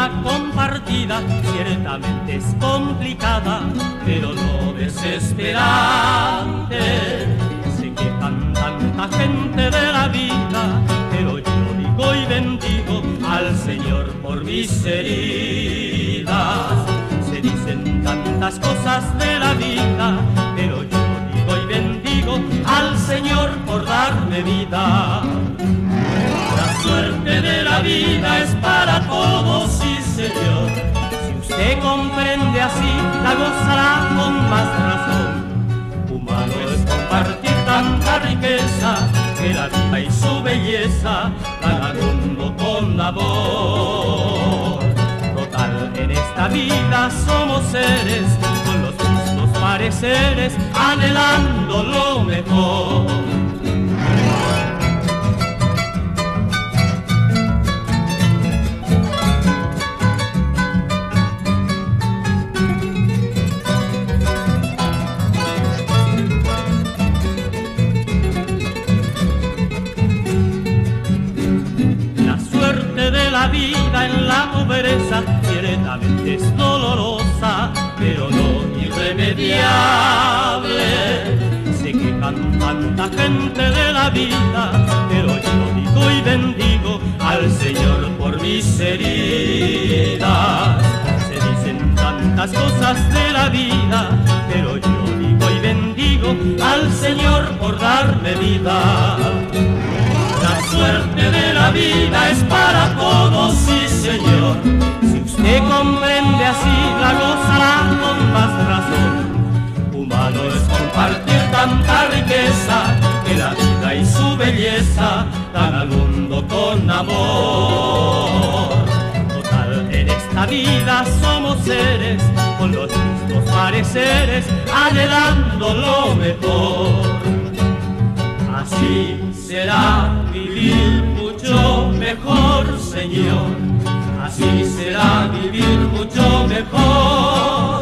vida compartida ciertamente es complicada, pero no desesperante. Se quejan tanta gente de la vida, pero yo digo y bendigo al Señor por mis heridas. Se dicen tantas cosas de la vida, pero yo digo y bendigo al Señor por darme vida. La suerte de la vida es para todos, sí señor. Si usted comprende así, la gozará con más razón. Humano es compartir tanta riqueza, que la vida y su belleza dan al mundo con amor. Total, en esta vida somos seres con los mismos pareceres, anhelando lo mejor. La vida en la pobreza ciertamente es dolorosa, pero no irremediable. Se quejan tanta gente de la vida, pero yo digo y bendigo al Señor por mis heridas. Se dicen tantas cosas de la vida, pero yo digo y bendigo al Señor por darme vida. La suerte de la vida es para todos, sí señor. Si usted comprende así, la gozará con más razón. Humano es compartir tanta riqueza, que la vida y su belleza dan al mundo con amor. Total, en esta vida somos seres con los mismos pareceres, anhelando lo mejor. Así será vivir mucho mejor, Señor. Así será vivir mucho mejor.